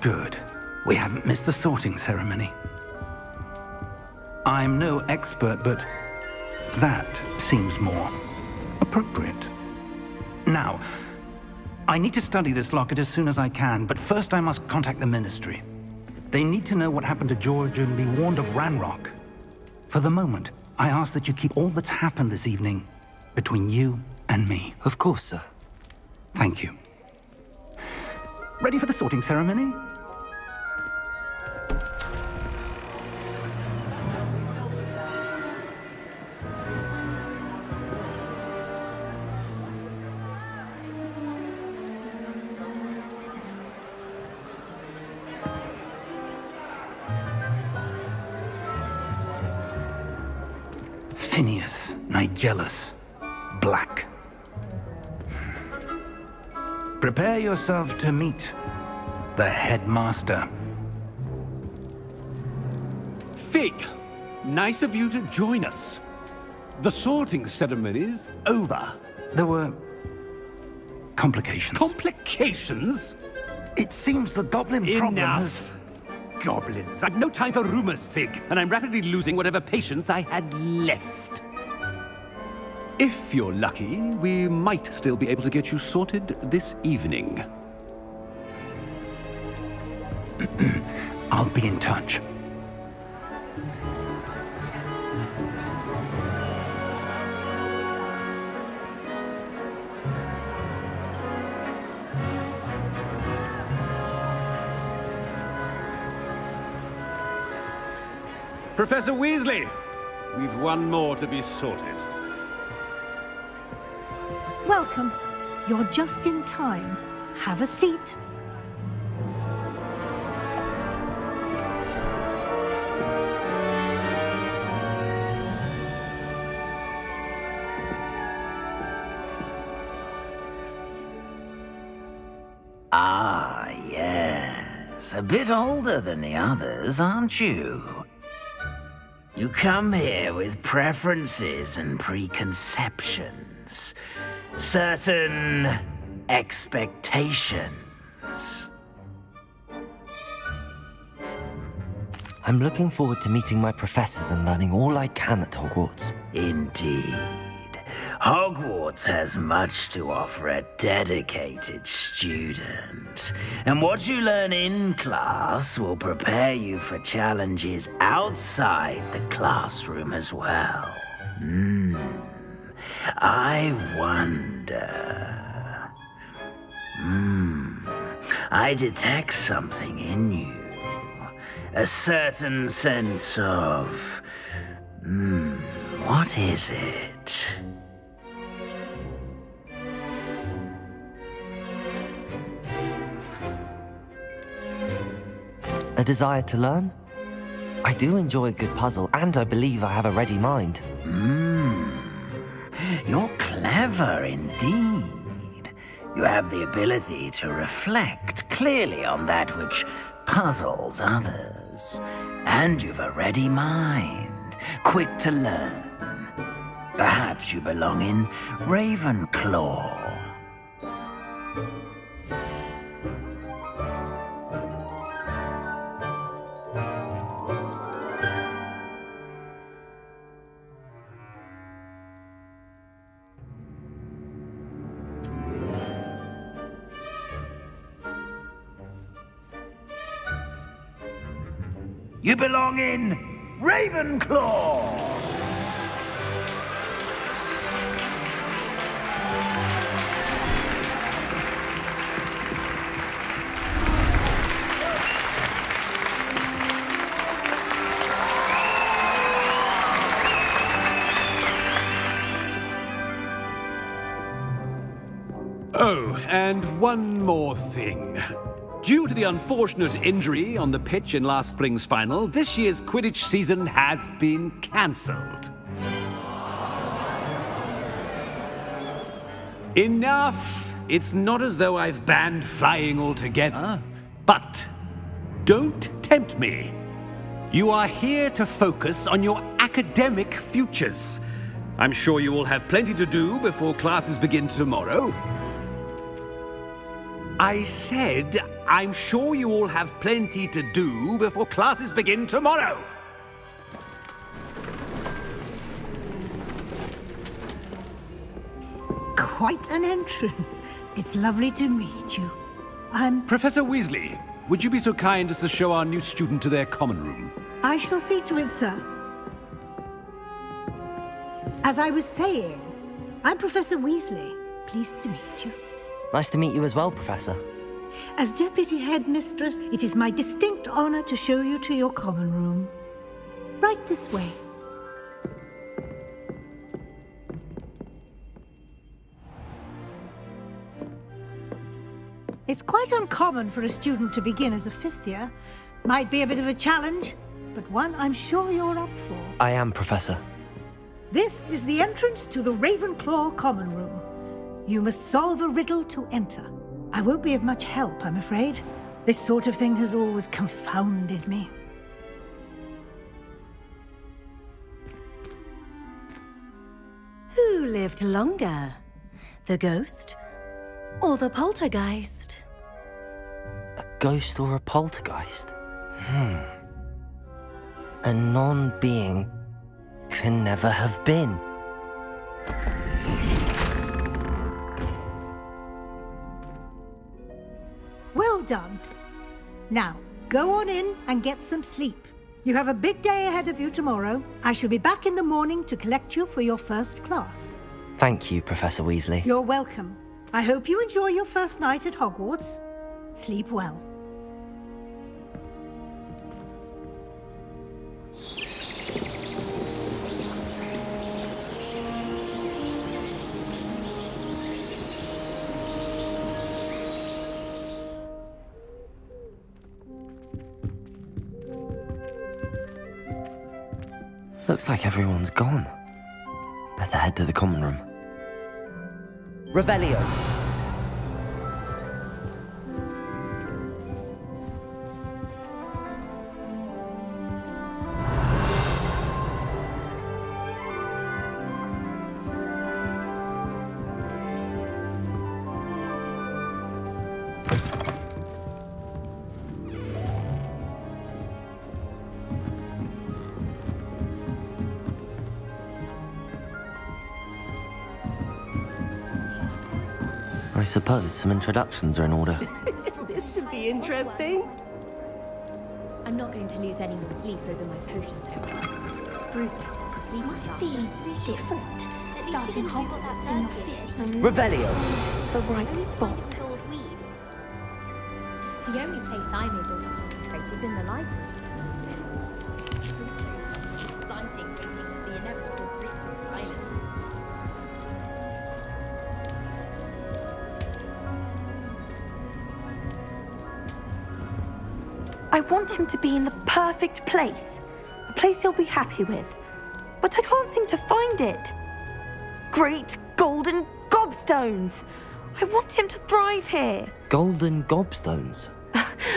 Good. We haven't missed the sorting ceremony. I'm no expert, but that seems more appropriate. Now, I need to study this locket as soon as I can, but first I must contact the Ministry. They need to know what happened to George and be warned of Ranrock. For the moment, I ask that you keep all that's happened this evening between you and me. Of course, sir. Thank you. Ready for the sorting ceremony? Phineas, Nigellus, Black. Prepare yourself to meet the headmaster. Fig, nice of you to join us. The sorting ceremony's over. There were complications. Complications? It seems the goblin problem has... Enough! Goblins. I've no time for rumors, Fig, and I'm rapidly losing whatever patience I had left. If you're lucky, we might still be able to get you sorted this evening. I'll be in touch. Professor Weasley, we've one more to be sorted. Welcome. You're just in time. Have a seat. Ah, yes. A bit older than the others, aren't you? You come here with preferences and preconceptions. Certain expectations. I'm looking forward to meeting my professors and learning all I can at Hogwarts. Indeed. Hogwarts has much to offer a dedicated student. And what you learn in class will prepare you for challenges outside the classroom as well. I wonder... I detect something in you. A certain sense of... what is it? A desire to learn? I do enjoy a good puzzle, and I believe I have a ready mind. You're clever indeed. You have the ability to reflect clearly on that which puzzles others. And you've a ready mind, quick to learn. Perhaps you belong in Ravenclaw. You belong in Ravenclaw! Oh, and one more thing. Due to the unfortunate injury on the pitch in last spring's final, this year's Quidditch season has been cancelled. Enough! It's not as though I've banned flying altogether, but don't tempt me. You are here to focus on your academic futures. I'm sure you will have plenty to do before classes begin tomorrow. I said I'm sure you all have plenty to do before classes begin tomorrow. Quite an entrance. It's lovely to meet you. Professor Weasley, would you be so kind as to show our new student to their common room? I shall see to it, sir. As I was saying, I'm Professor Weasley. Pleased to meet you. Nice to meet you as well, Professor. As Deputy Headmistress, it is my distinct honor to show you to your common room. Right this way. It's quite uncommon for a student to begin as a fifth year. Might be a bit of a challenge, but one I'm sure you're up for. I am, Professor. This is the entrance to the Ravenclaw common room. You must solve a riddle to enter. I won't be of much help, I'm afraid. This sort of thing has always confounded me. Who lived longer? The ghost or the poltergeist? A ghost or a poltergeist? A non-being can never have been. Well done. Now, go on in and get some sleep. You have a big day ahead of you tomorrow. I shall be back in the morning to collect you for your first class. Thank you, Professor Weasley. You're welcome. I hope you enjoy your first night at Hogwarts. Sleep well. Looks like everyone's gone. Better head to the common room. Revelio. I suppose some introductions are in order. This should be interesting. I'm not going to lose any more sleep over my potions, Bruce, sleep must be different. Starting Hogwarts in your fifth. Revelio. The right spot. The only place I'm able to concentrate is in the library. Exciting waiting for the inevitable breach of silence. I want him to be in the perfect place. A place he'll be happy with. But I can't seem to find it. Great golden gobstones! I want him to thrive here. Golden gobstones.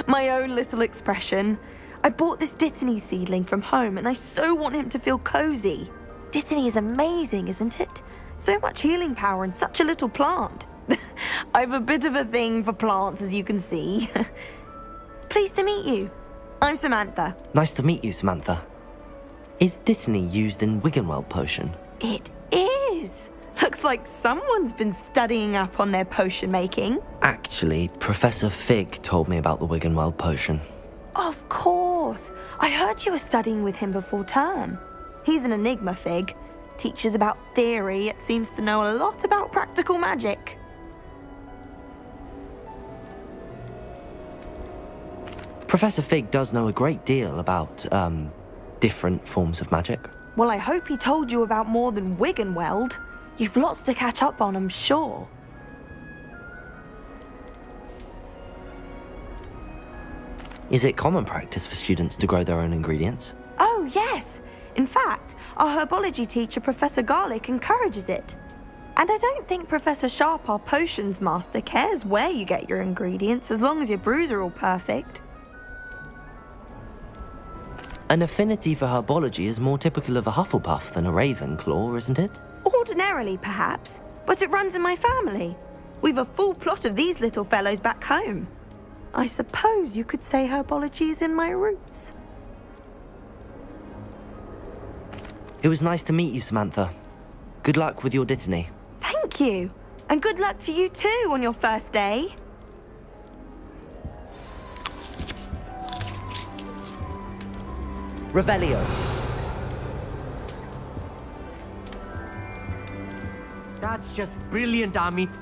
My own little expression. I bought this Dittany seedling from home and I so want him to feel cozy. Dittany is amazing, isn't it? So much healing power in such a little plant. I've a bit of a thing for plants, as you can see. Pleased to meet you. I'm Samantha. Nice to meet you, Samantha. Is Dittany used in Wiggenweld potion? It is. Looks like someone's been studying up on their potion making. Actually, Professor Fig told me about the Wiggenweld potion. Of course. I heard you were studying with him before term. He's an enigma, Fig. Teaches about theory, yet seems to know a lot about practical magic. Professor Fig does know a great deal about, different forms of magic. Well, I hope he told you about more than Wiggenweld. You've lots to catch up on, I'm sure. Is it common practice for students to grow their own ingredients? Oh, yes. In fact, our herbology teacher, Professor Garlick, encourages it. And I don't think Professor Sharp, our potions master, cares where you get your ingredients as long as your brews are all perfect. An affinity for herbology is more typical of a Hufflepuff than a Ravenclaw, isn't it? Ordinarily, perhaps, but it runs in my family. We've a full plot of these little fellows back home. I suppose you could say herbology is in my roots. It was nice to meet you, Samantha. Good luck with your dittany. Thank you. And good luck to you too on your first day. Revelio. That's just brilliant, Amit.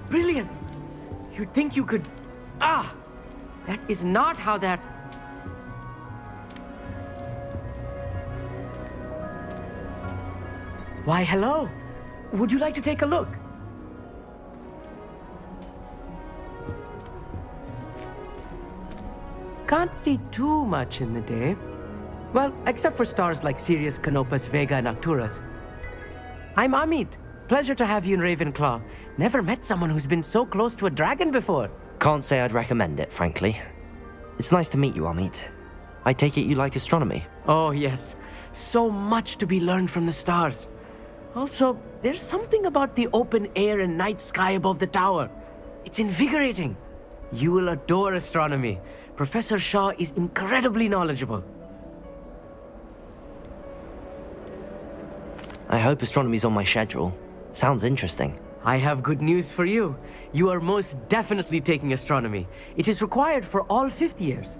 Brilliant. You'd think you could... Ah! That is not how that... Why, hello. Would you like to take a look? Can't see too much in the day. Well, except for stars like Sirius, Canopus, Vega, and Arcturus. I'm Amit. Pleasure to have you in Ravenclaw. Never met someone who's been so close to a dragon before. Can't say I'd recommend it, frankly. It's nice to meet you, Amit. I take it you like astronomy. Oh, yes. So much to be learned from the stars. Also, there's something about the open air and night sky above the tower. It's invigorating. You will adore astronomy. Professor Shaw is incredibly knowledgeable. I hope astronomy's on my schedule. Sounds interesting. I have good news for you. You are most definitely taking astronomy. It is required for all fifth years.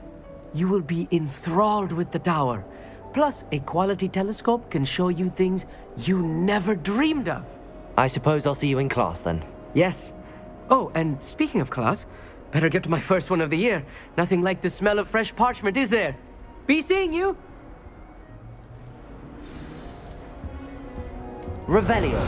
You will be enthralled with the tower. Plus, a quality telescope can show you things you never dreamed of. I suppose I'll see you in class then. Yes. Oh, and speaking of class, better get to my first one of the year. Nothing like the smell of fresh parchment, is there? Be seeing you! Revelio.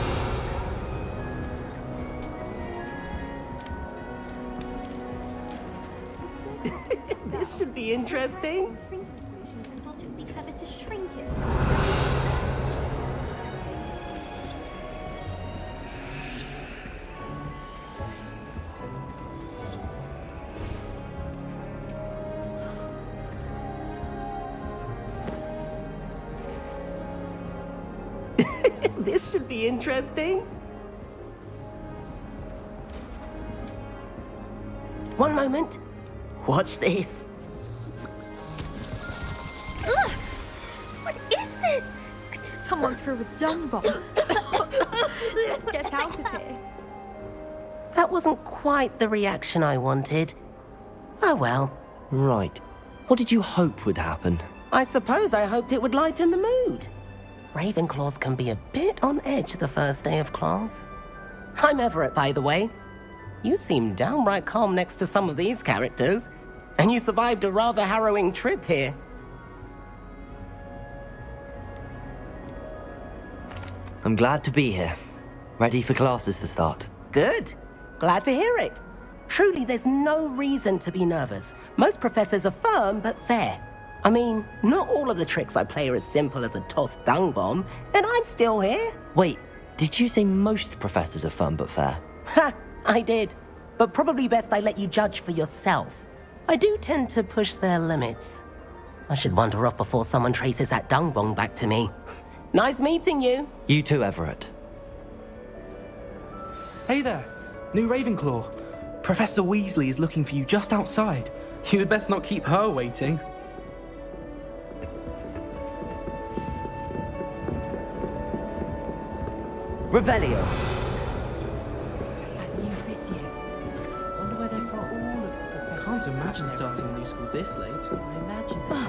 This should be interesting. And thought it would be clever to shrink it. This should be interesting. One moment. Watch this. Ugh! What is this? Someone threw a dung bomb. Let's get out of here. That wasn't quite the reaction I wanted. Oh well. Right. What did you hope would happen? I suppose I hoped it would lighten the mood. Ravenclaws can be a bit on edge the first day of class. I'm Everett, by the way. You seem downright calm next to some of these characters, and you survived a rather harrowing trip here. I'm glad to be here. Ready for classes to start. Good. Glad to hear it. Truly, there's no reason to be nervous. Most professors are firm but fair. I mean, not all of the tricks I play are as simple as a tossed dung bomb, and I'm still here. Wait, did you say most professors are fun but fair? Ha! I did. But probably best I let you judge for yourself. I do tend to push their limits. I should wander off before someone traces that dung bomb back to me. Nice meeting you. You too, Everett. Hey there, new Ravenclaw. Professor Weasley is looking for you just outside. You'd best not keep her waiting. Revelio. That new fifth year. Wonder where they're from. Can't imagine starting a new school this late. I imagine they're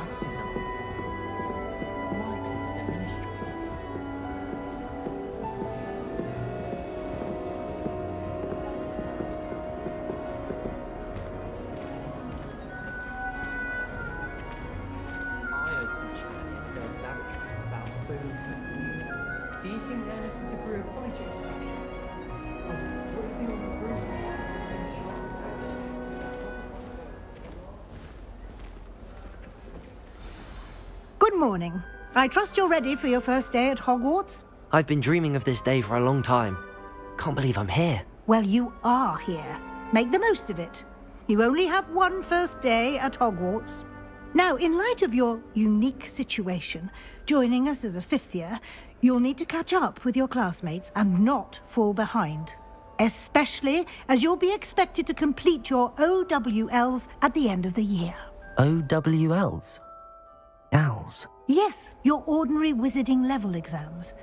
Do you think they're looking to brew apologies? What do you think of the brew? Good morning. I trust you're ready for your first day at Hogwarts? I've been dreaming of this day for a long time. Can't believe I'm here. Well, you are here. Make the most of it. You only have one first day at Hogwarts. Now, in light of your unique situation, joining us as a fifth year, you'll need to catch up with your classmates and not fall behind. especially as you'll be expected to complete your OWLs at the end of the year. OWLs? Owls? Yes, your ordinary wizarding level exams.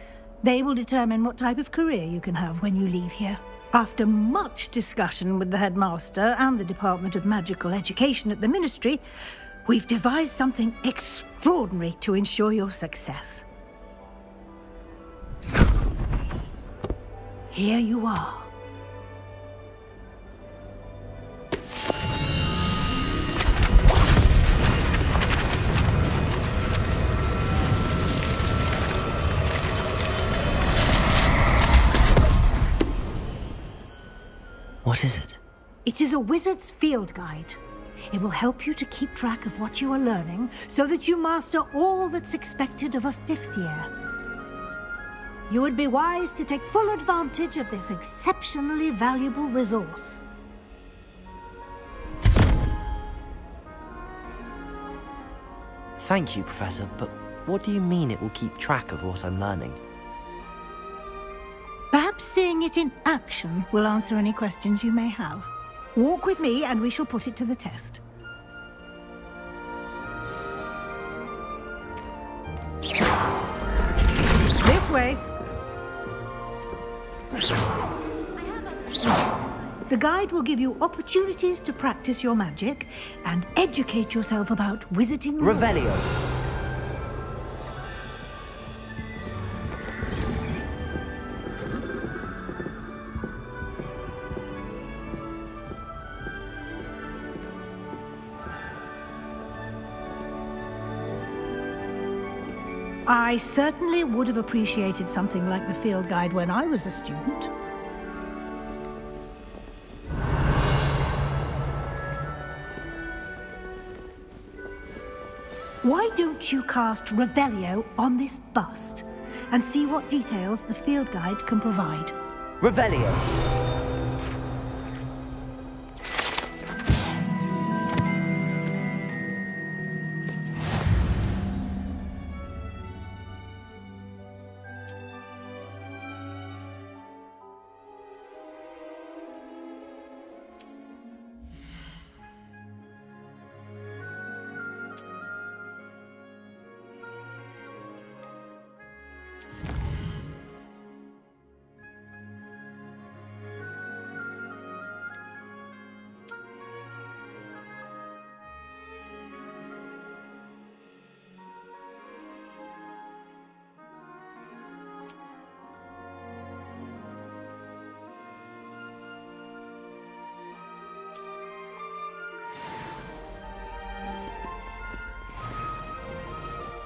They will determine what type of career you can have when you leave here. After much discussion with the headmaster and the Department of Magical Education at the Ministry, we've devised something extraordinary to ensure your success. Here you are. What is it? It is a wizard's field guide. It will help you to keep track of what you are learning so that you master all that's expected of a 5th year. You would be wise to take full advantage of this exceptionally valuable resource. Thank you, Professor, but what do you mean it will keep track of what I'm learning? Perhaps seeing it in action will answer any questions you may have. Walk with me and we shall put it to the test. This way. The guide will give you opportunities to practice your magic and educate yourself about wizarding lore. Revelio. I certainly would have appreciated something like the field guide when I was a student. Why don't you cast Revelio on this bust and see what details the field guide can provide? Revelio.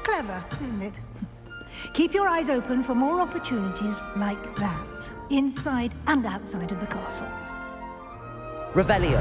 Clever, isn't it? Keep your eyes open for more opportunities like that, inside and outside of the castle. Revelio.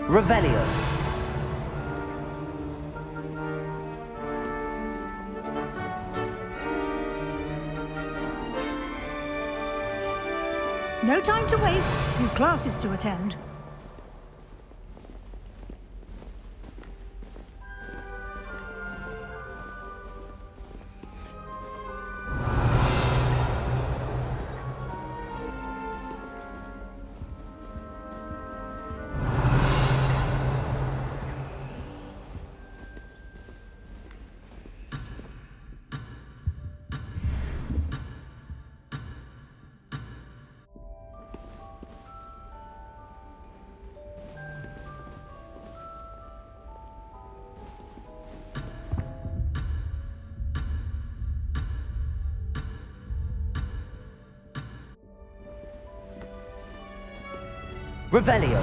Revelio. No time to waste. You've classes to attend. Revelio.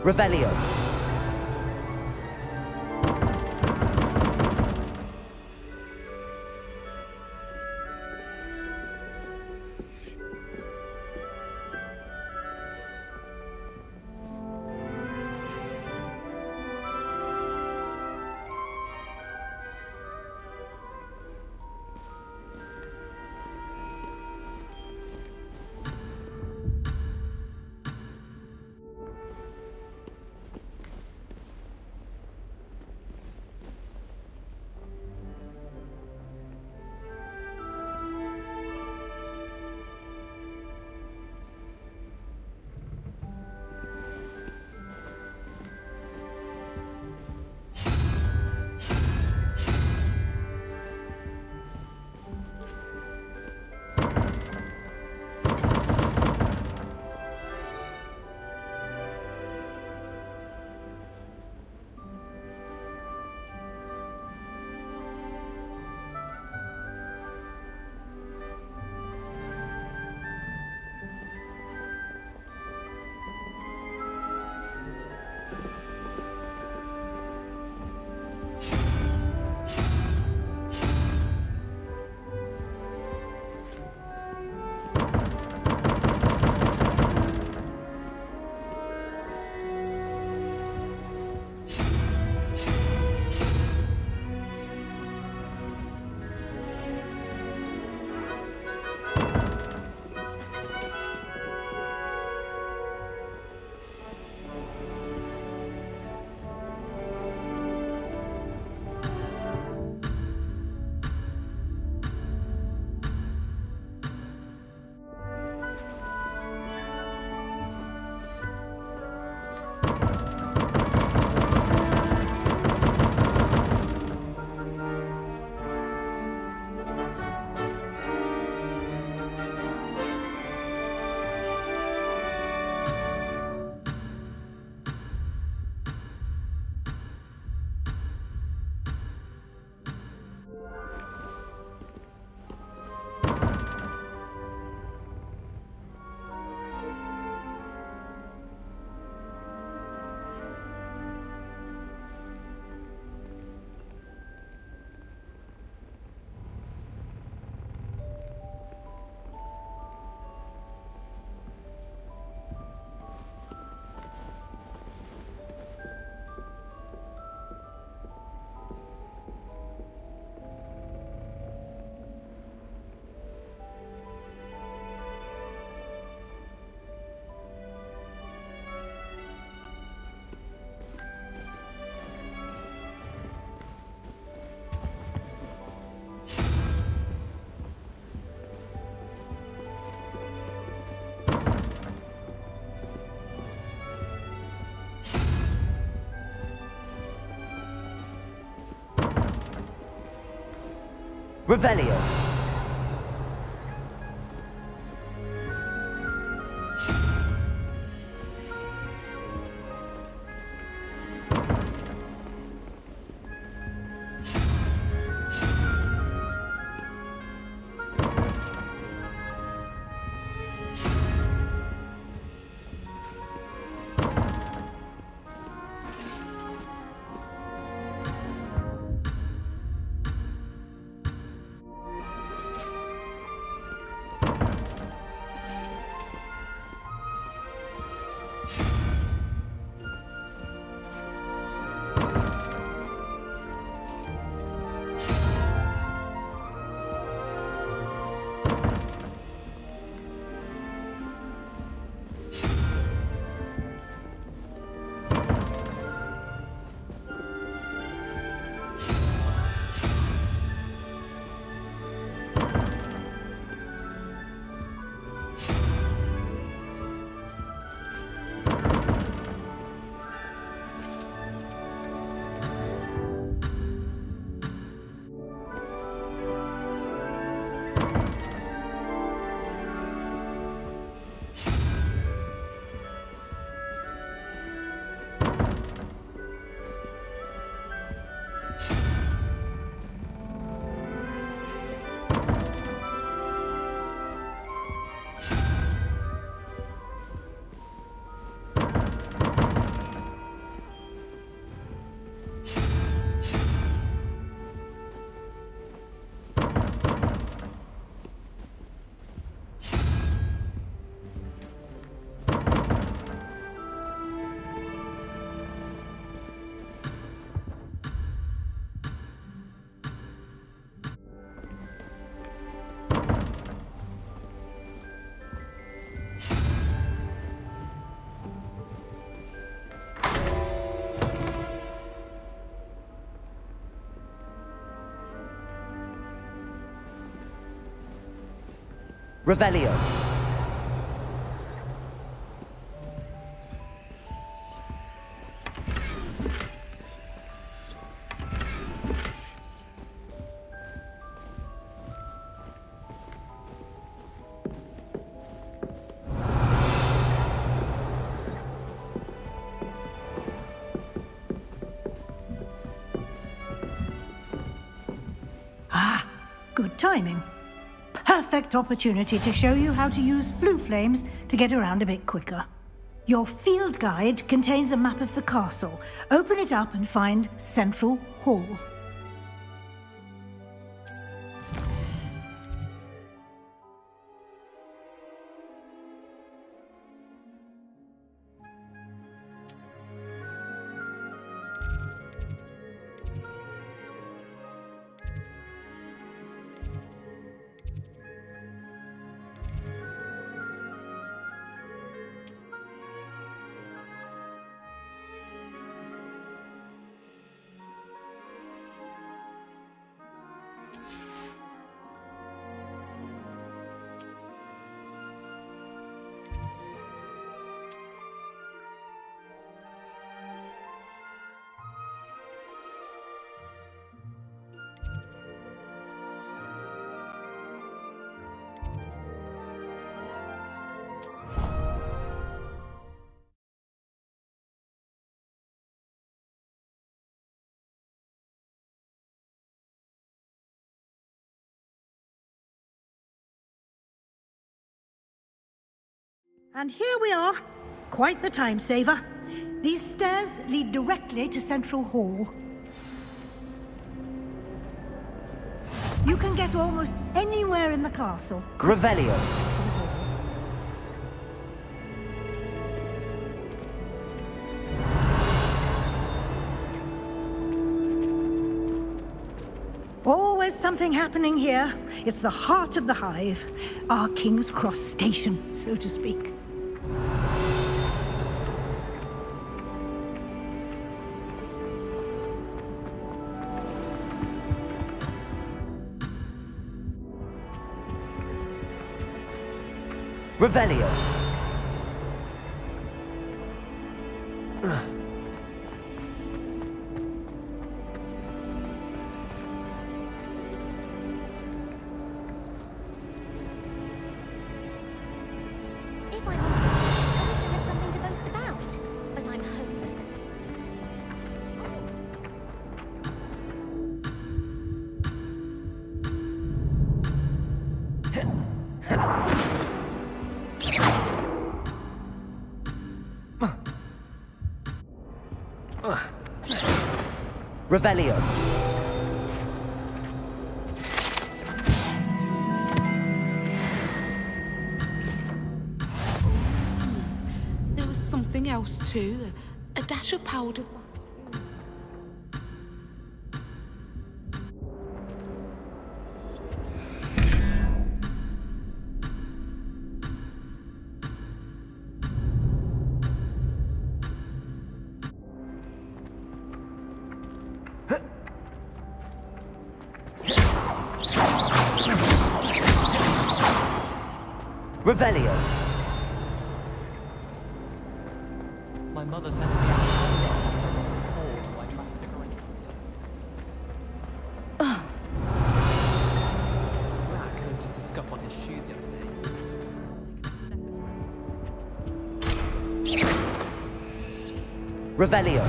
Revelio. Revelio. Revelio. Ah, good timing. Perfect opportunity to show you how to use flue flames to get around a bit quicker. Your field guide contains a map of the castle. Open it up and find Central Hall. And here we are. Quite the time saver. These stairs lead directly to Central Hall. You can get almost anywhere in the castle. Revelio. Always something happening here. It's the heart of the hive. Our King's Cross station, so to speak. Revelio. Revelio. There was something else too. A dash of powder. Revelio. My mother sent me out while I tried to decorate. Black noticed a scuff on his shoe the other day. Revelio.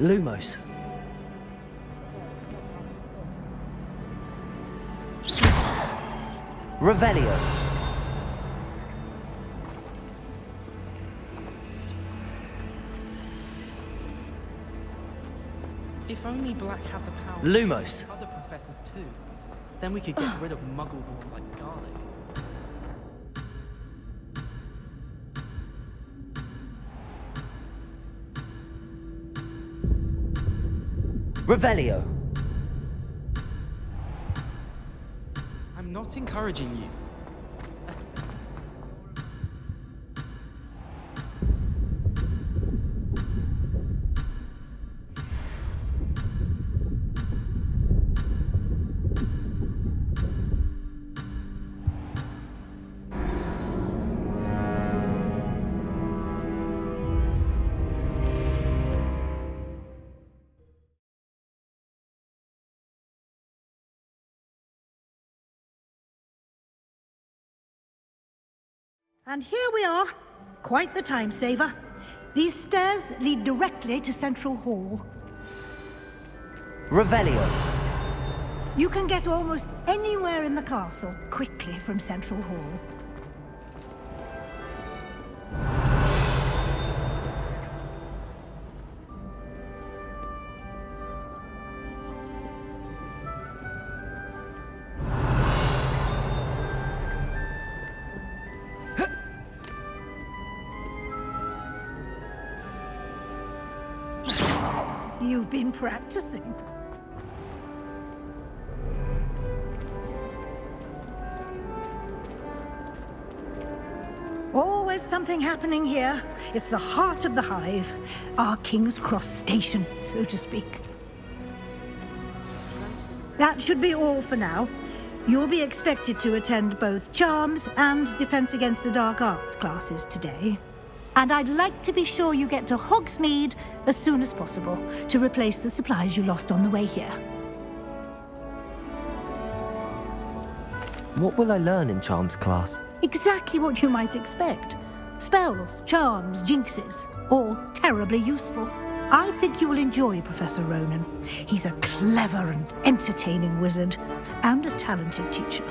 Lumos. Revelio. If only Black had the power Lumos. to other professors too, then we could get rid of muggle balls like garlic. Revelio. I'm not encouraging you. And here we are. Quite the time saver. These stairs lead directly to Central Hall. Revelio. You can get almost anywhere in the castle quickly from Central Hall. You've been practicing. Always something happening here. It's the heart of the hive. Our King's Cross station, so to speak. That should be all for now. You'll be expected to attend both Charms and Defense Against the Dark Arts classes today. And I'd like to be sure you get to Hogsmeade as soon as possible to replace the supplies you lost on the way here. What will I learn in Charms class? Exactly what you might expect. Spells, charms, jinxes, all terribly useful. I think you will enjoy Professor Ronan. He's a clever and entertaining wizard, and a talented teacher.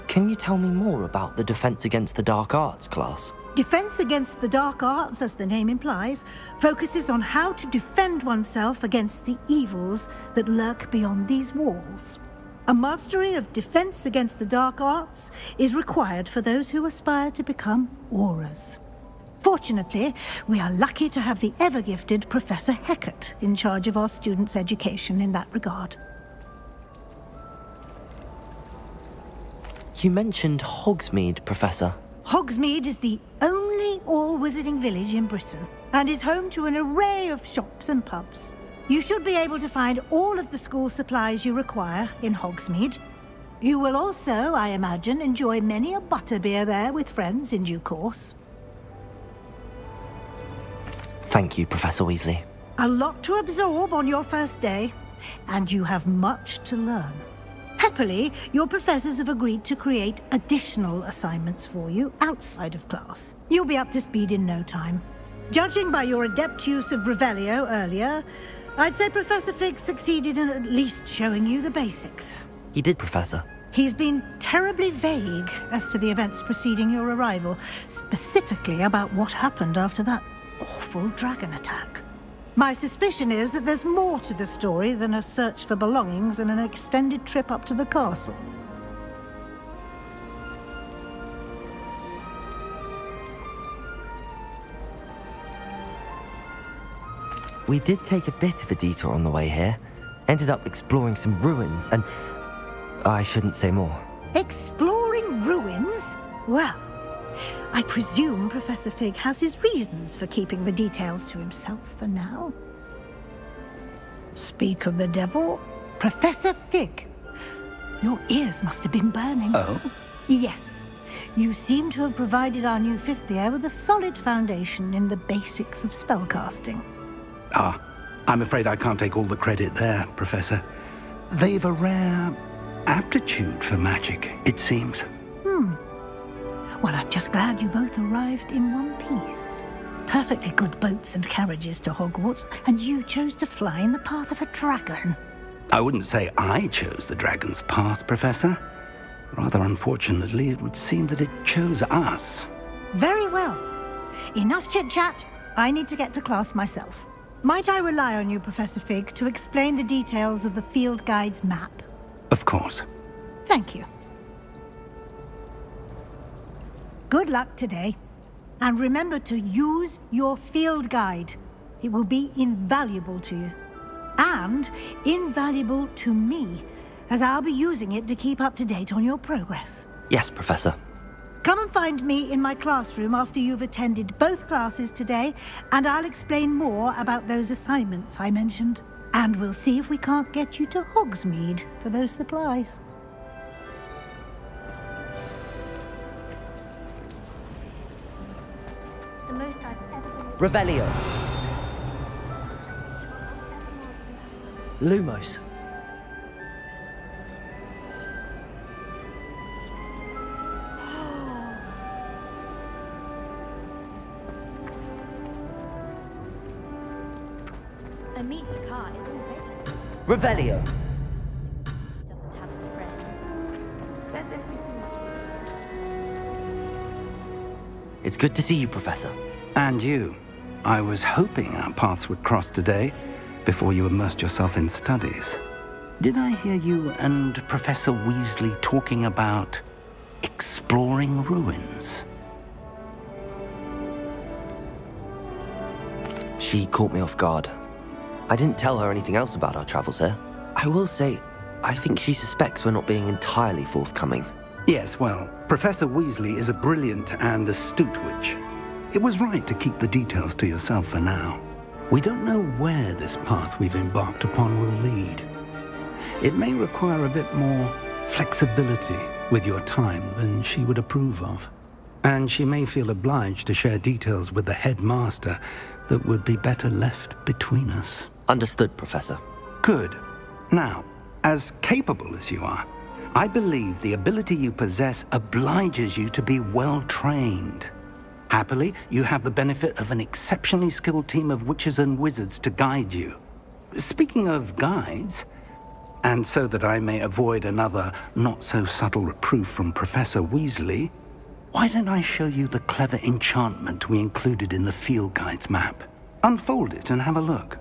Can you tell me more about the Defense Against the Dark Arts class? Defense Against the Dark Arts, as the name implies, focuses on how to defend oneself against the evils that lurk beyond these walls. A mastery of Defense Against the Dark Arts is required for those who aspire to become Auras. Fortunately, we are lucky to have the ever-gifted Professor Hecat in charge of our students' education in that regard. You mentioned Hogsmeade, Professor. Hogsmeade is the only all-wizarding village in Britain and is home to an array of shops and pubs. You should be able to find all of the school supplies you require in Hogsmeade. You will also, I imagine, enjoy many a butterbeer there with friends in due course. Thank you, Professor Weasley. A lot to absorb on your first day, and you have much to learn. Happily, your professors have agreed to create additional assignments for you outside of class. You'll be up to speed in no time. Judging by your adept use of Revelio earlier, I'd say Professor Fig succeeded in at least showing you the basics. He did, Professor. He's been terribly vague as to the events preceding your arrival, specifically about what happened after that awful dragon attack. My suspicion is that there's more to the story than a search for belongings and an extended trip up to the castle. We did take a bit of a detour on the way here. Ended up exploring some ruins and... I shouldn't say more. Exploring ruins? Well, I presume Professor Fig has his reasons for keeping the details to himself for now. Speak of the devil, Professor Fig. Your ears must have been burning. Oh? Yes. You seem to have provided our new fifth year with a solid foundation in the basics of spellcasting. Ah, I'm afraid I can't take all the credit there, Professor. They've a rare aptitude for magic, it seems. Well, I'm just glad you both arrived in one piece. Perfectly good boats and carriages to Hogwarts, and you chose to fly in the path of a dragon. I wouldn't say I chose the dragon's path, Professor. Rather unfortunately, it would seem that it chose us. Very well. Enough chit-chat. I need to get to class myself. Might I rely on you, Professor Fig, to explain the details of the field guide's map? Of course. Thank you. Good luck today. And remember to use your field guide. It will be invaluable to you. And invaluable to me, as I'll be using it to keep up to date on your progress. Yes, Professor. Come and find me in my classroom after you've attended both classes today, and I'll explain more about those assignments I mentioned. And we'll see if we can't get you to Hogsmeade for those supplies. The most I've ever been... Revelio. Lumos. A meet the car is already... Revelio. Doesn't have any friends. There's everything. It's good to see you, Professor. And you. I was hoping our paths would cross today, before you immersed yourself in studies. Did I hear you and Professor Weasley talking about exploring ruins? She caught me off guard. I didn't tell her anything else about our travels here. I will say, I think she suspects we're not being entirely forthcoming. Yes, well, Professor Weasley is a brilliant and astute witch. It was right to keep the details to yourself for now. We don't know where this path we've embarked upon will lead. It may require a bit more flexibility with your time than she would approve of. And she may feel obliged to share details with the headmaster that would be better left between us. Understood, Professor. Good. Now, as capable as you are, I believe the ability you possess obliges you to be well-trained. Happily, you have the benefit of an exceptionally skilled team of witches and wizards to guide you. Speaking of guides, and so that I may avoid another not-so-subtle reproof from Professor Weasley, why don't I show you the clever enchantment we included in the field guide's map? Unfold it and have a look.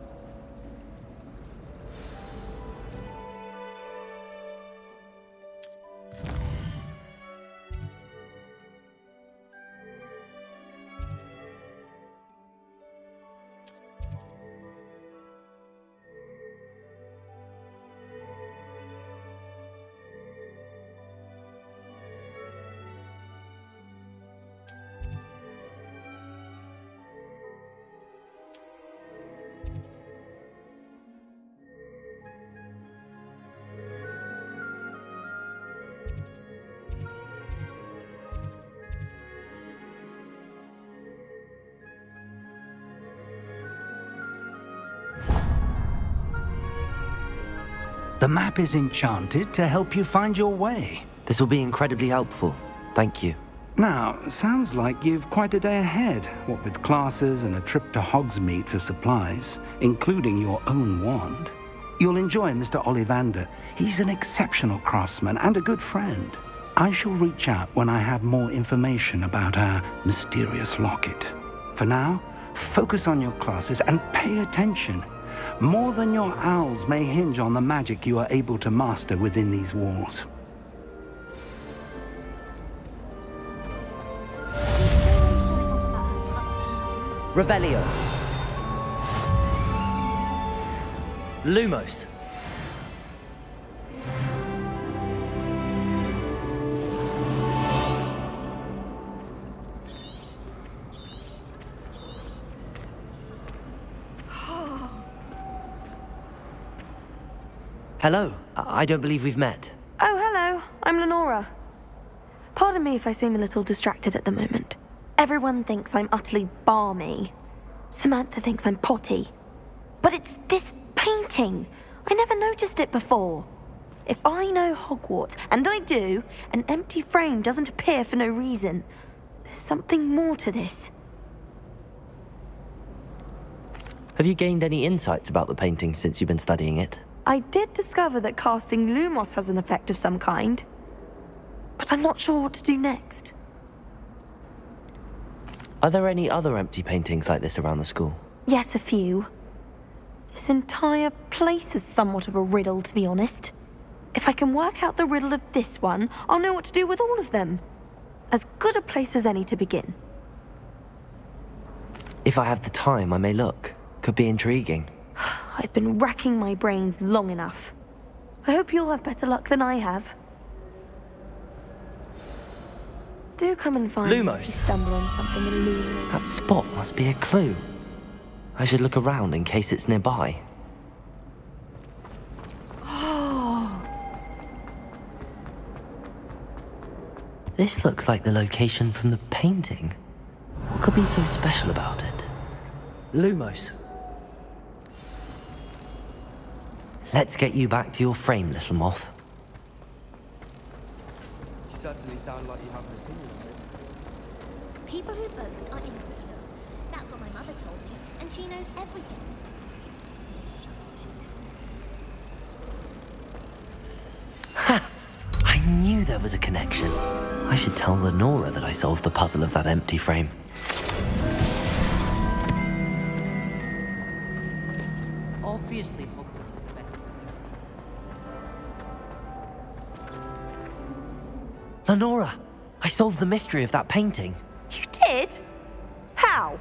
The map is enchanted to help you find your way. This will be incredibly helpful. Thank you. Now, sounds like you've quite a day ahead, what with classes and a trip to Hogsmeade for supplies, including your own wand. You'll enjoy Mr. Ollivander. He's an exceptional craftsman and a good friend. I shall reach out when I have more information about our mysterious locket. For now, focus on your classes and pay attention. More than your owls may hinge on the magic you are able to master within these walls. Revelio. Lumos. Hello. I don't believe we've met. Oh, hello. I'm Lenora. Pardon me if I seem a little distracted at the moment. Everyone thinks I'm utterly balmy. Samantha thinks I'm potty. But it's this painting. I never noticed it before. If I know Hogwarts, and I do, an empty frame doesn't appear for no reason. There's something more to this. Have you gained any insights about the painting since you've been studying it? I did discover that casting Lumos has an effect of some kind. But I'm not sure what to do next. Are there any other empty paintings like this around the school? Yes, a few. This entire place is somewhat of a riddle, to be honest. If I can work out the riddle of this one, I'll know what to do with all of them. As good a place as any to begin. If I have the time, I may look. Could be intriguing. I've been racking my brains long enough. I hope you'll have better luck than I have. Do come and find me if you Lumos. stumble on something illuminating. That spot must be a clue. I should look around in case it's nearby. This looks like the location from the painting. What could be so special about it? Lumos. Let's get you back to your frame, little moth. You certainly sound like you have an opinion on it. People who boast are insecure. That's what my mother told me, and she knows everything. Ha! I knew there was a connection. I should tell Lenora that I solved the puzzle of that empty frame. Obviously, Hogwarts is the best business. Lenora, I solved the mystery of that painting. You did? How?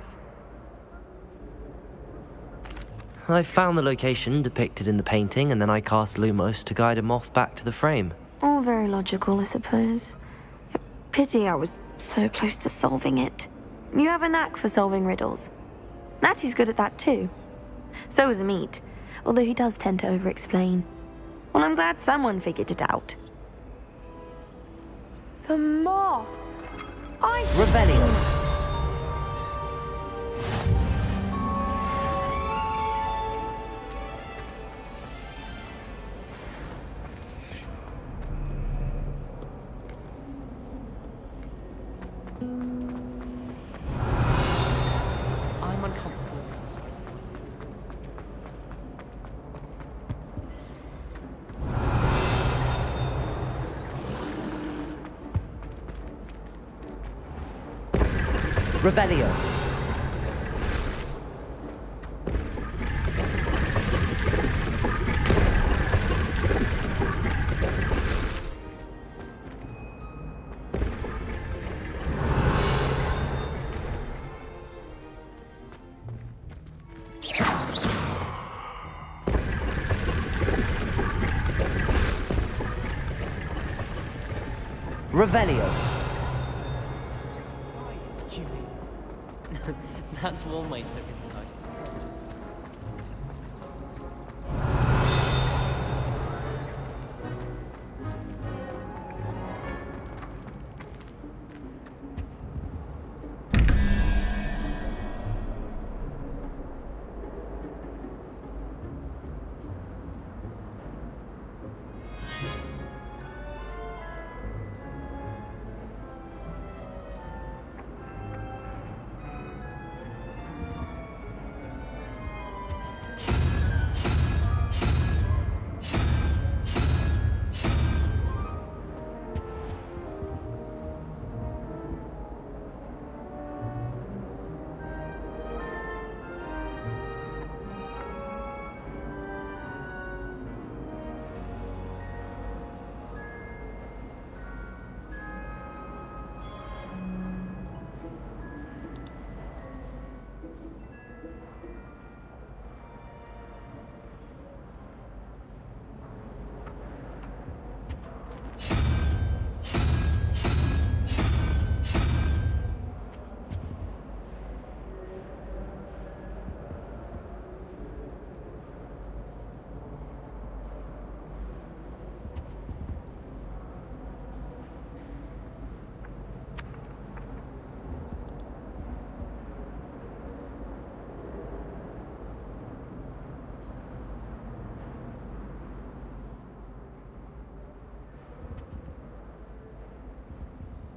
I found the location depicted in the painting, and then I cast Lumos to guide a moth back to the frame. All very logical, I suppose. Pity I was so close to solving it. You have a knack for solving riddles. Natty's good at that too. So is Amit, although he does tend to over-explain. Well, I'm glad someone figured it out. The moth! Revelio. I'm uncomfortable. Revelio. Revelio. That's one way to look at tonight.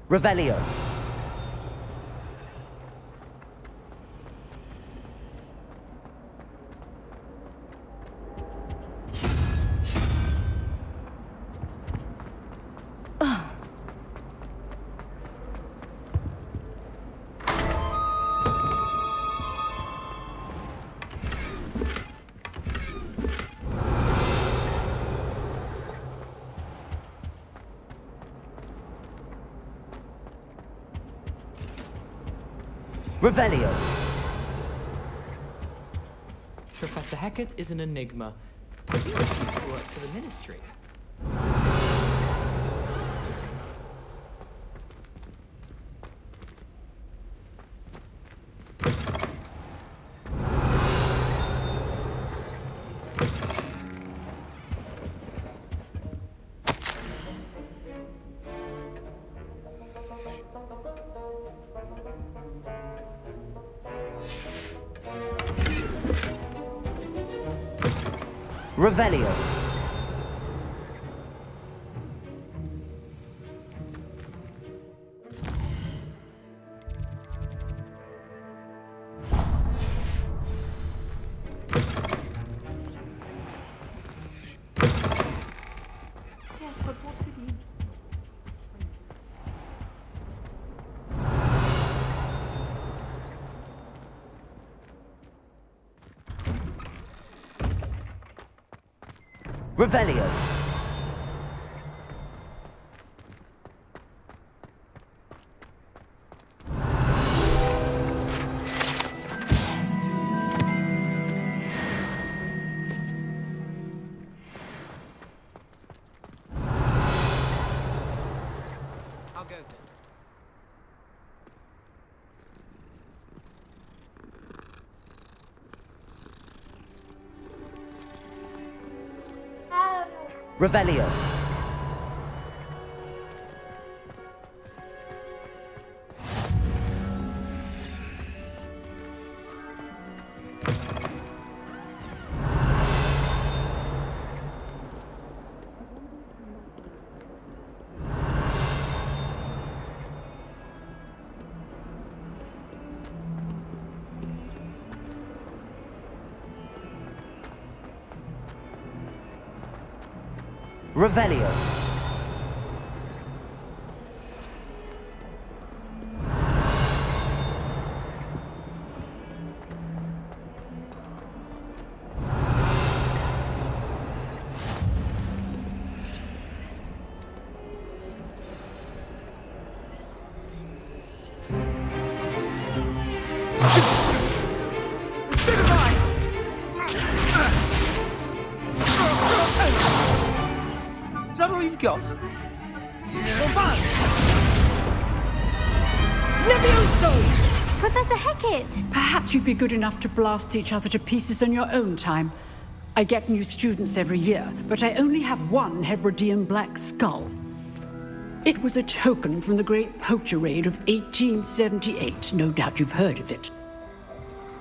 Revelio. Revelio. Professor Hecat is an enigma. He used to work for the Ministry. Revelio. Yes, but what could you... Revelio. How goes it? Revelio. Revelio. Is that all you've got? Levioso! Professor Hecat! Perhaps you'd be good enough to blast each other to pieces in your own time. I get new students every year, but I only have one Hebridean black skull. It was a token from the Great Poacher Raid of 1878. No doubt you've heard of it.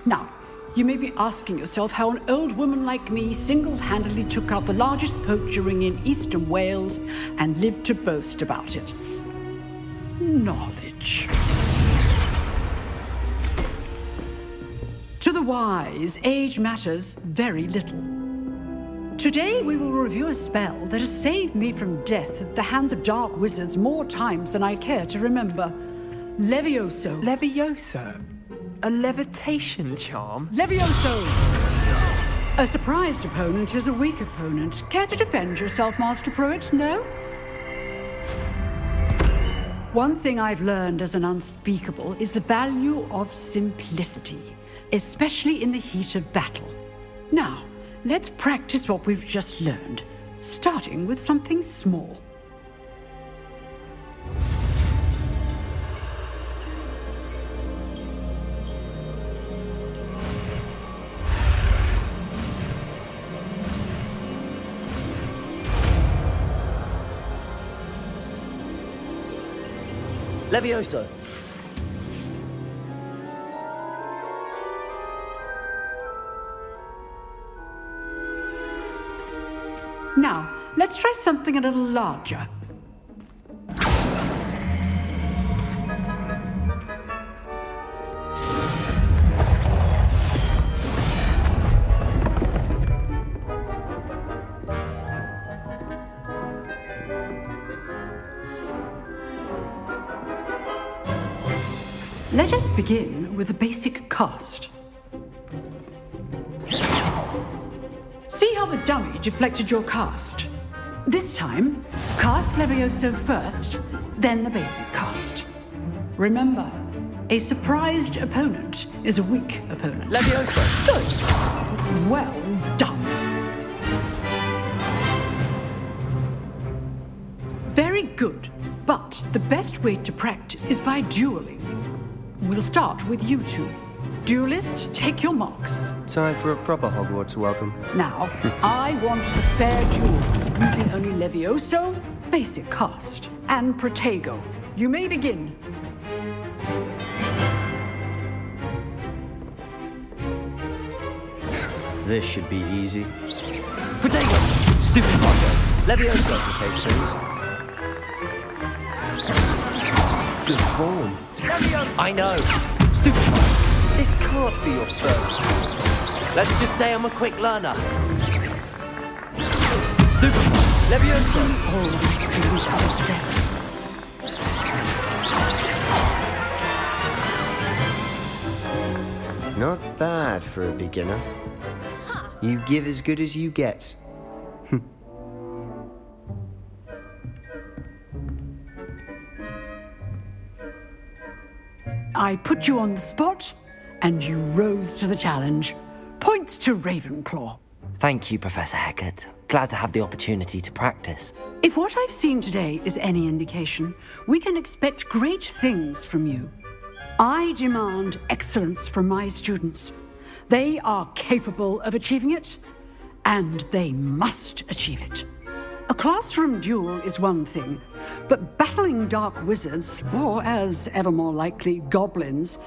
Now, you may be asking yourself how an old woman like me single-handedly took out the largest poacher ring in eastern Wales and lived to boast about it. Knowledge. To the wise, age matters very little. Today we will review a spell that has saved me from death at the hands of dark wizards more times than I care to remember. Levioso. Levioso? A levitation charm? Levioso! A surprised opponent is a weak opponent. Care to defend yourself, Master Pruitt? No? One thing I've learned as an unspeakable is the value of simplicity, especially in the heat of battle. Now, let's practice what we've just learned, starting with something small. Levioso. Now, let's try something a little larger. Let us begin with the basic cast. See how the dummy deflected your cast? This time, cast Levioso first, then the basic cast. Remember, a surprised opponent is a weak opponent. Levioso! Good. Well done. Very good, but the best way to practice is by dueling. We'll start with you two. Duelists, take your marks. Time for a proper Hogwarts welcome. Now, I want a fair duel, using only Levioso, basic cast, and Protego. You may begin. This should be easy. Protego! Stupid Potter! Levioso! Complicate things. Good form. Levioso! I know! Stupid Potter! This can't be your first. Let's just say I'm a quick learner. Stupid Potter! Levioso! Not bad for a beginner. You give as good as you get. I put you on the spot, and you rose to the challenge. Points to Ravenclaw. Thank you, Professor Hecat. Glad to have the opportunity to practice. If what I've seen today is any indication, we can expect great things from you. I demand excellence from my students. They are capable of achieving it, and they must achieve it. A classroom duel is one thing, but battling dark wizards, or as ever more likely, goblins,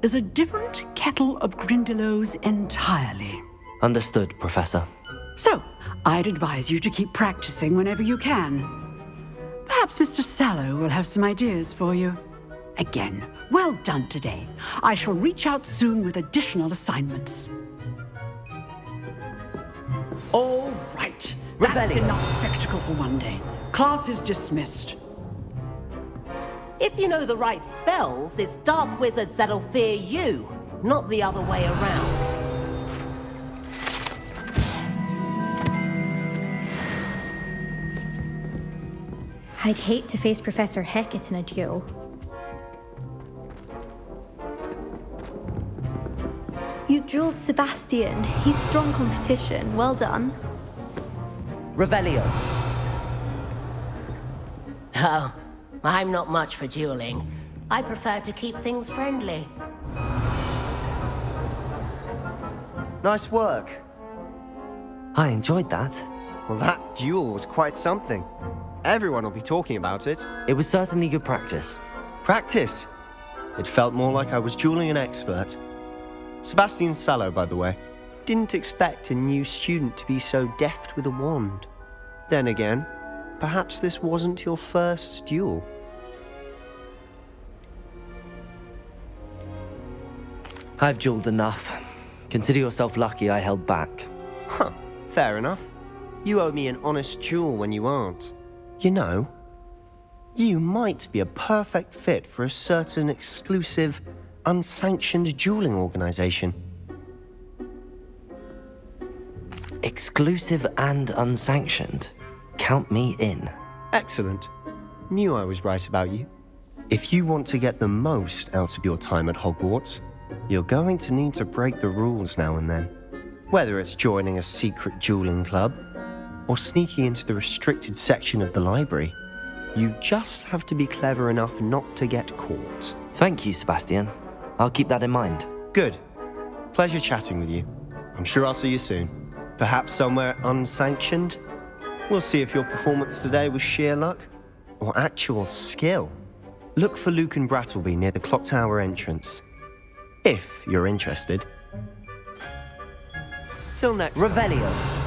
is a different kettle of Grindylows entirely. Understood, Professor. So, I'd advise you to keep practicing whenever you can. Perhaps Mr. Sallow will have some ideas for you. Again, well done today. I shall reach out soon with additional assignments. All right. That's Rebellion. enough spectacle for one day. Class is dismissed. If you know the right spells, it's dark wizards that'll fear you, not the other way around. I'd hate to face Professor Hecat in a duel. You dueled Sebastian. He's strong competition. Well done. Revelio. Oh, I'm not much for dueling. I prefer to keep things friendly. Nice work. I enjoyed that. Well, that duel was quite something. Everyone will be talking about it. It was certainly good practice. Practice? It felt more like I was dueling an expert. Sebastian Sallow, by the way. Didn't expect a new student to be so deft with a wand. Then again, perhaps this wasn't your first duel. I've dueled enough. Consider yourself lucky I held back. Huh, fair enough. You owe me an honest duel when you aren't. You know, you might be a perfect fit for a certain exclusive, unsanctioned dueling organization. Exclusive and unsanctioned. Count me in. Excellent. Knew I was right about you. If you want to get the most out of your time at Hogwarts, you're going to need to break the rules now and then. Whether it's joining a secret dueling club, or sneaking into the restricted section of the library, you just have to be clever enough not to get caught. Thank you, Sebastian. I'll keep that in mind. Good. Pleasure chatting with you. I'm sure I'll see you soon. Perhaps somewhere unsanctioned? We'll see if your performance today was sheer luck or actual skill. Look for Luke and Brattleby near the clock tower entrance, if you're interested. Till next time. Revelio.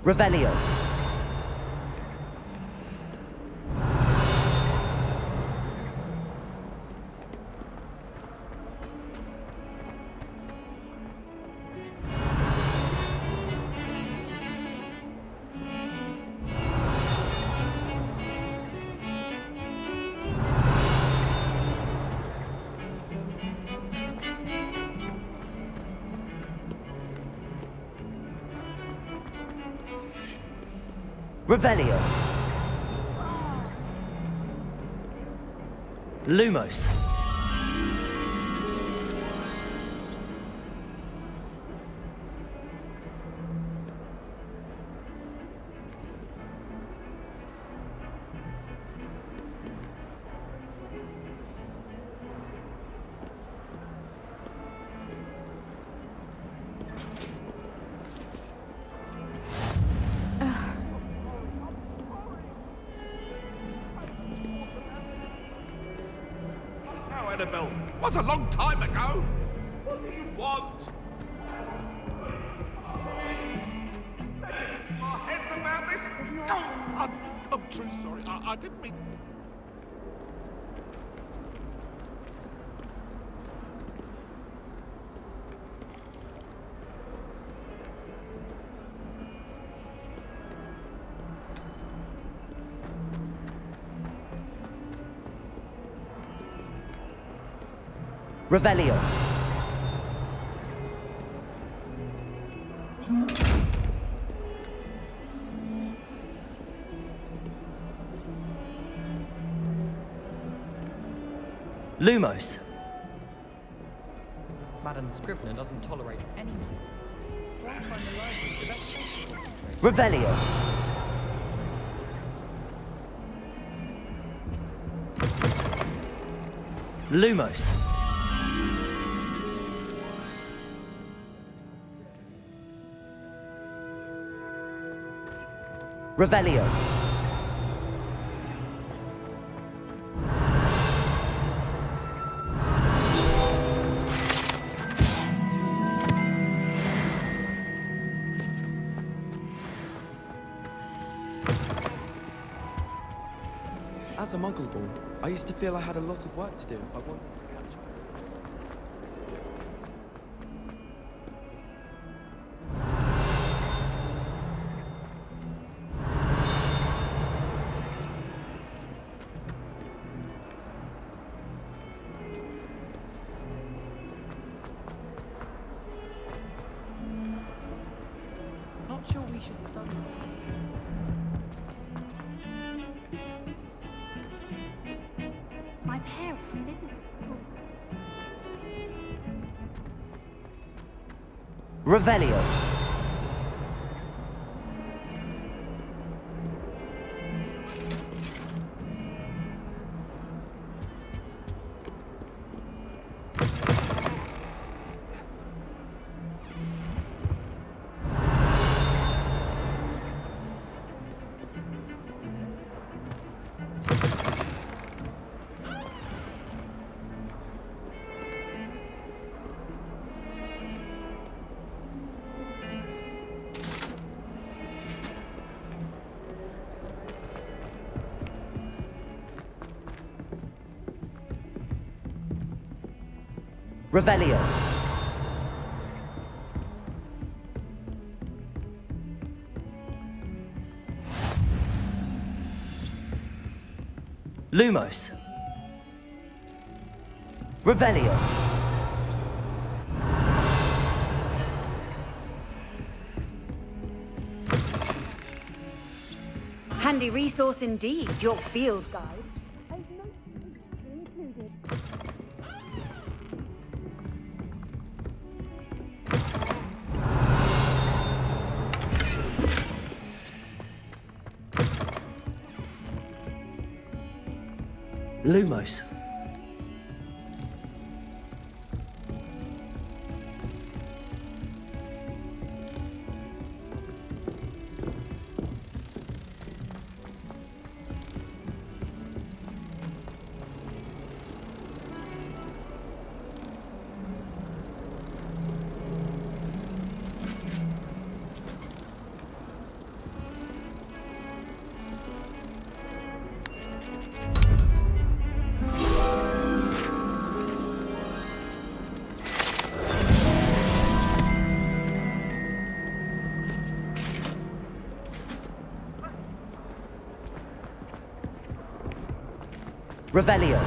Revelio. Revelio. Lumos. Annabelle was a long time ago. What do you want? Our heads about this? Oh, I'm truly sorry. I didn't mean... Revelio. Lumos. Madam Scrivener doesn't tolerate any nonsense. So I find the library the best place to concentrate. Revelio. Lumos. Revelio. As a Muggle born, I used to feel I had a lot of work to do if I wanted to catch up. Not sure we should study. My parents visited school. Revelio. Revelio. Lumos. Revelio. Handy resource indeed, your field guide. Lumos. Revelio.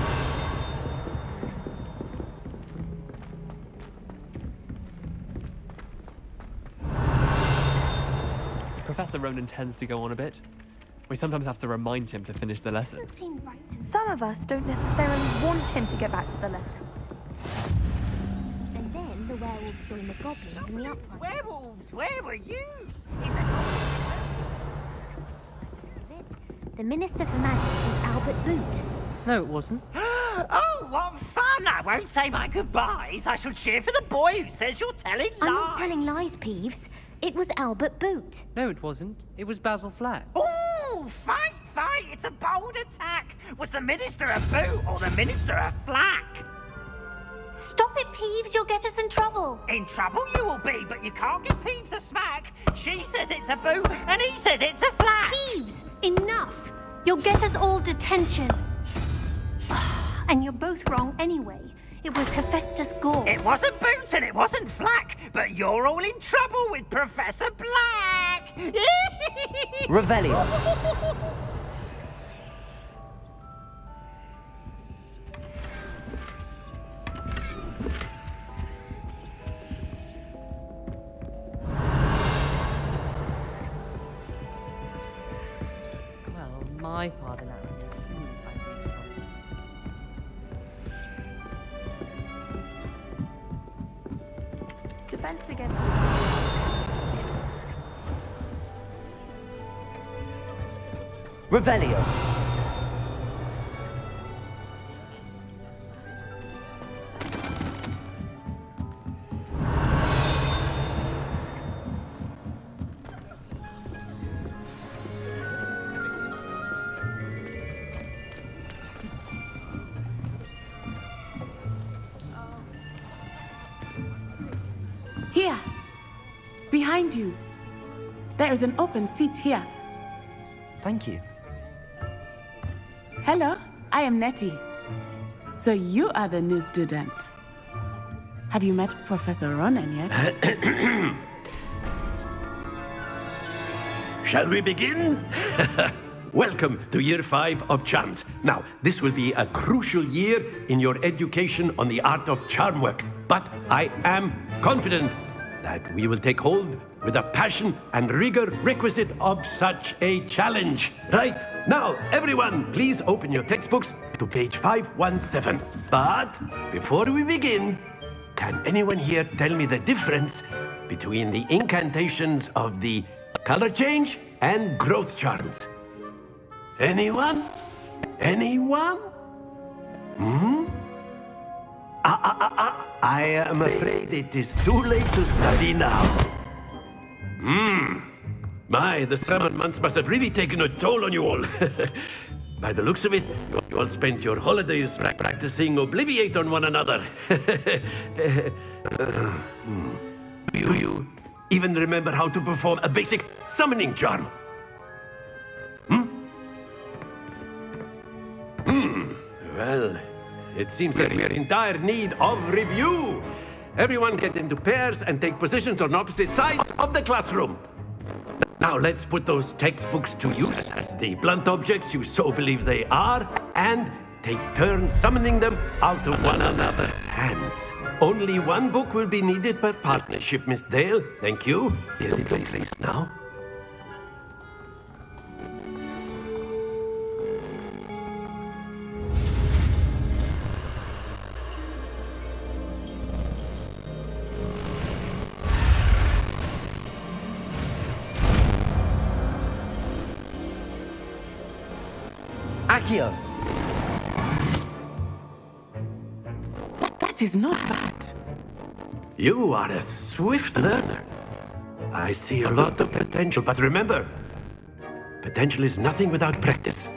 Professor Ronan tends to go on a bit. We sometimes have to remind him to finish the lesson. Doesn't seem right. Some of us don't necessarily want him to get back to the lesson. And then the werewolves join the goblins in the upright. Werewolves, where were you? The Minister for Magic is Albert Boot. No, it wasn't. Oh, what fun! I won't say my goodbyes. I shall cheer for the boy who says you're telling lies. I'm not telling lies, Peeves. It was Albert Boot. No, it wasn't. It was Basil Flack. Ooh, fight, fight! It's a bold attack. Was the Minister a boot or the Minister a flack? Stop it, Peeves. You'll get us in trouble. In trouble you will be, but you can't give Peeves a smack. She says it's a boot and he says it's a flack. Peeves, enough. You'll get us all detention. And you're both wrong anyway. It was Hephaestus Gore. It wasn't boot and it wasn't flack, but you're all in trouble with Professor Black. Revelio. Well, my father now. Defense against... Revelio. Here, behind you. There is an open seat here. Thank you. Hello, I am Nettie. So you are the new student. Have you met Professor Ronan yet? Shall we begin? Welcome to Year 5 of Charms. Now, this will be a crucial year in your education on the art of charm work. But I am confident that we will take hold with the passion and rigor requisite of such a challenge. Right, now, everyone, please open your textbooks to page 517. But before we begin, can anyone here tell me the difference between the incantations of the color change and growth charms? Anyone? Anyone? I am afraid it is too late to study now. My, the summer months must have really taken a toll on you all. By the looks of it, you all spent your holidays practicing Obliviate on one another. Do you even remember how to perform a basic summoning charm? Well, it seems that we are in dire need of review. Everyone get into pairs and take positions on opposite sides of the classroom. Now let's put those textbooks to use as the blunt objects you so believe they are, and take turns summoning them out of one another's hands. Only one book will be needed per partnership, Miss Dale. Thank you. Here the place now. Accio. That is not bad. You are a swift learner. I see a lot of potential, but remember, potential is nothing without practice.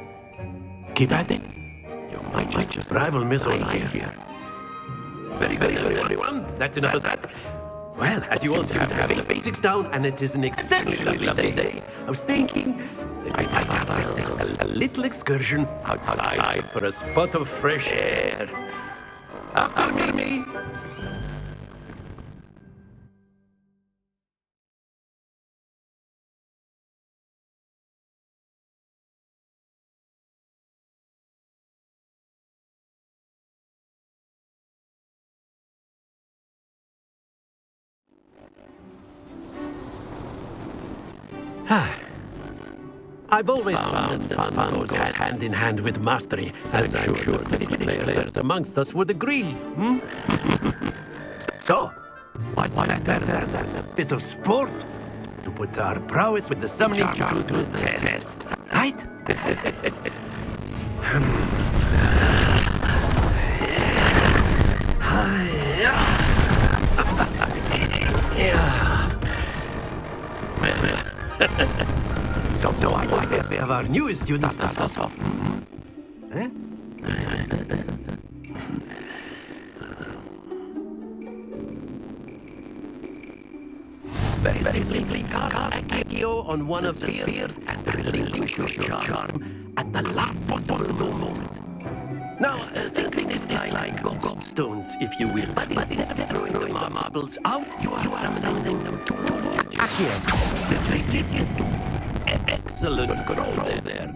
Keep at it. You might just rival Miss O'Neill here. Very good, everyone. That's enough of that. Well, as you all seem to have the basics down, and it is an exceptionally lovely day, I was thinking that we might have ourselves a little excursion outside for a spot of fresh air. After me. I've always found that fun goes hand in hand with mastery, as I'm sure the Quidditch players amongst us would agree. So, what better than a bit of sport to put our prowess with the summoning charm to the test, right? So I think we have our newest students to start off. Eh? Very simply, cast Accio on one of the spheres and relinquish your charm at the last possible moment. Now, think this like gobstones, if you will. But instead of throwing the marbles out, you are summoning them towards Accio. The trick is to excellent control there.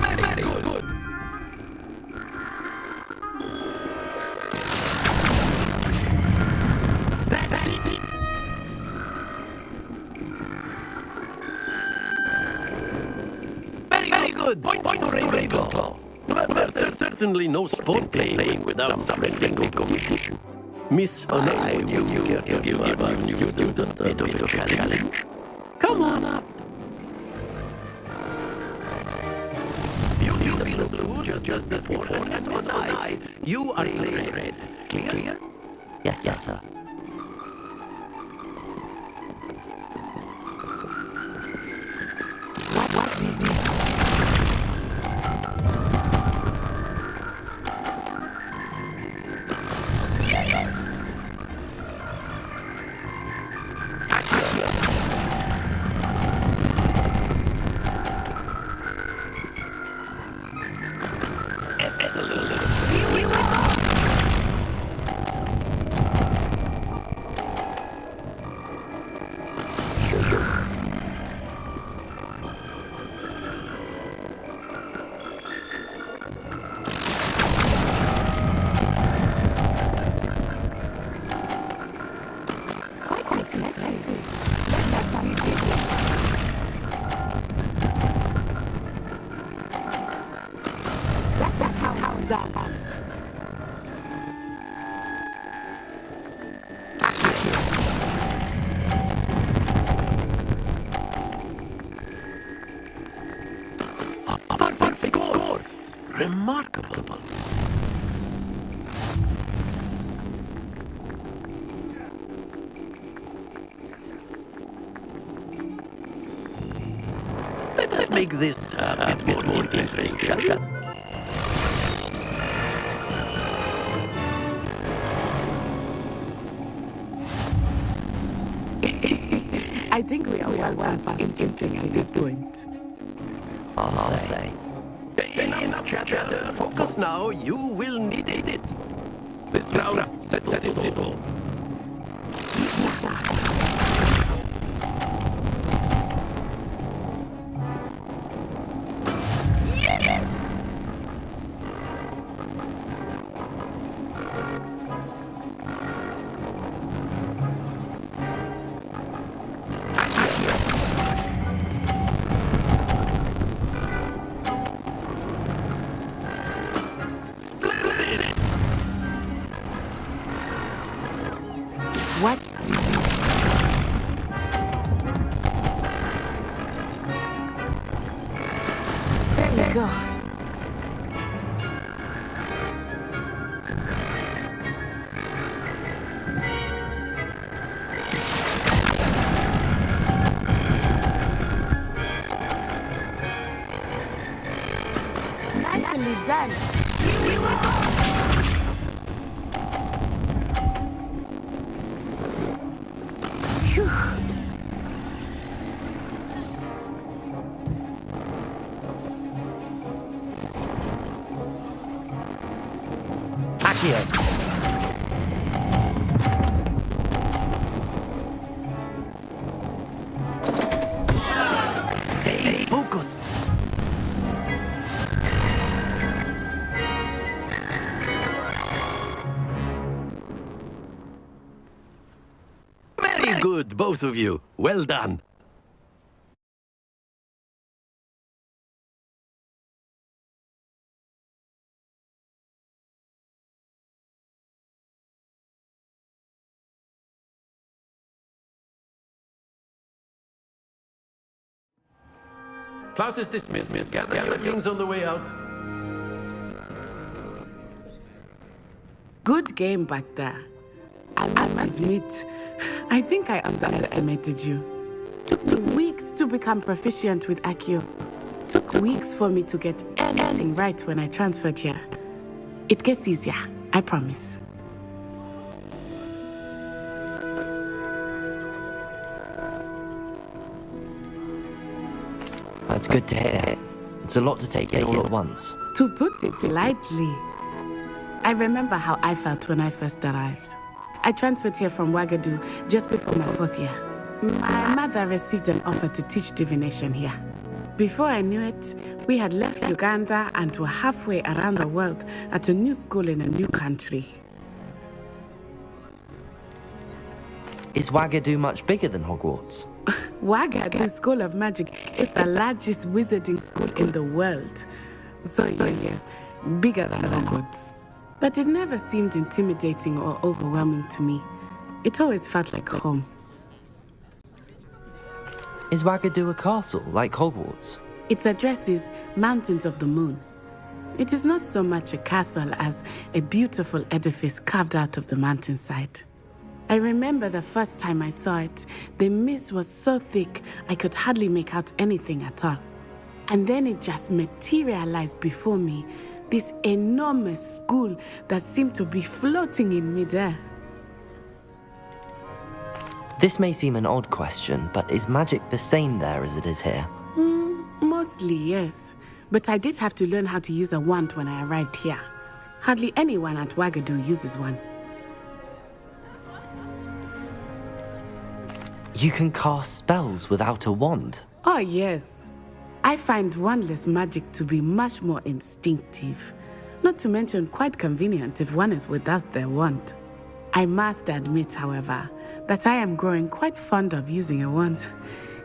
Very good. That's it. Very good. Point to Ravenclaw. But there's certainly no sport playing without some friendly competition. Miss O'Neill, you care to give our new student a bit of a challenge? Come on up. You feel blue just before and I. You are in red. Clear? Yes, sir. Remarkable. Let's make this a bit more interesting, shall we? I think we are well past interesting at this point. I'll say. Enough chatter. Focus now. You will need it. This round settles it all. What? good, both of you. Well done. Class is dismissed. Gather your things on the way out. Good game back there. I must admit, I think I underestimated you. Took me weeks to become proficient with Accio. Took weeks for me to get anything right when I transferred here. It gets easier, I promise. That's good to hear. It's a lot to take in all at once. To put it lightly, I remember how I felt when I first arrived. I transferred here from Ouagadougou just before my 4th year. My mother received an offer to teach divination here. Before I knew it, we had left Uganda and were halfway around the world at a new school in a new country. Is Ouagadougou much bigger than Hogwarts? Ouagadougou School of Magic is the largest wizarding school in the world. So yes, bigger than Hogwarts. But it never seemed intimidating or overwhelming to me. It always felt like home. Is Ouagadougou a castle, like Hogwarts? Its address is Mountains of the Moon. It is not so much a castle as a beautiful edifice carved out of the mountainside. I remember the first time I saw it, the mist was so thick I could hardly make out anything at all. And then it just materialized before me, this enormous school that seemed to be floating in midair. This may seem an odd question, but is magic the same there as it is here? Mostly, yes. But I did have to learn how to use a wand when I arrived here. Hardly anyone at Ouagadougou uses one. You can cast spells without a wand? Oh, yes. I find wandless magic to be much more instinctive. Not to mention quite convenient if one is without their wand. I must admit, however, that I am growing quite fond of using a wand.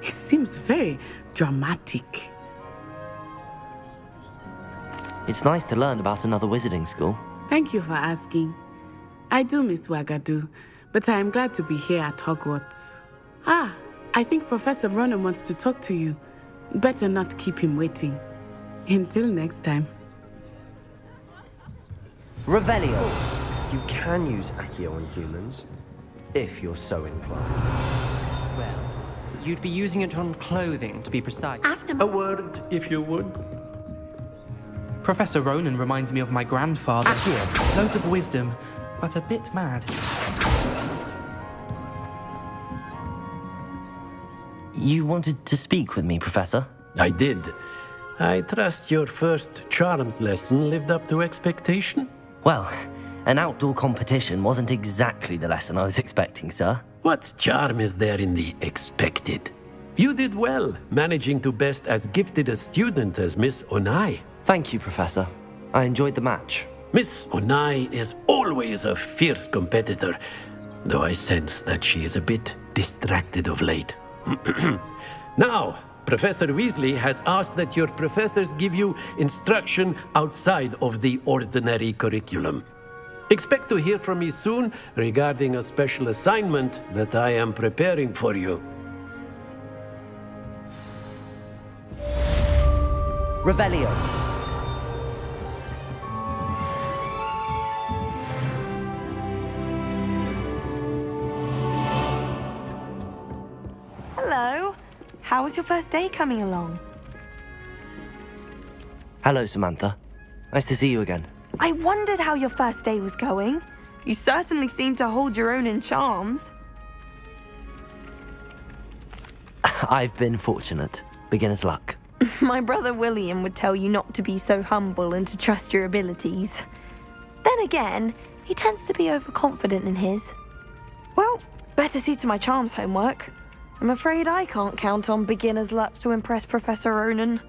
It seems very dramatic. It's nice to learn about another wizarding school. Thank you for asking. I do miss Ouagadougou, but I am glad to be here at Hogwarts. I think Professor Ronan wants to talk to you. Better not keep him waiting. Until next time. Revelio. You can use Accio on humans, if you're so inclined. Well, you'd be using it on clothing, to be precise. A word, if you would. Professor Ronan reminds me of my grandfather. Accio. Loads of wisdom, but a bit mad. You wanted to speak with me, Professor? I did. I trust your first charms lesson lived up to expectation? Well, an outdoor competition wasn't exactly the lesson I was expecting, sir. What charm is there in the expected? You did well, managing to best as gifted a student as Miss Onai. Thank you, Professor. I enjoyed the match. Miss Onai is always a fierce competitor, though I sense that she is a bit distracted of late. Now, Professor Weasley has asked that your professors give you instruction outside of the ordinary curriculum. Expect to hear from me soon regarding a special assignment that I am preparing for you. Revelio. Hello. How was your first day coming along? Hello, Samantha. Nice to see you again. I wondered how your first day was going. You certainly seem to hold your own in charms. I've been fortunate. Beginner's luck. My brother William would tell you not to be so humble and to trust your abilities. Then again, he tends to be overconfident in his. Well, better see to my charms homework. I'm afraid I can't count on beginner's luck to impress Professor Ronan.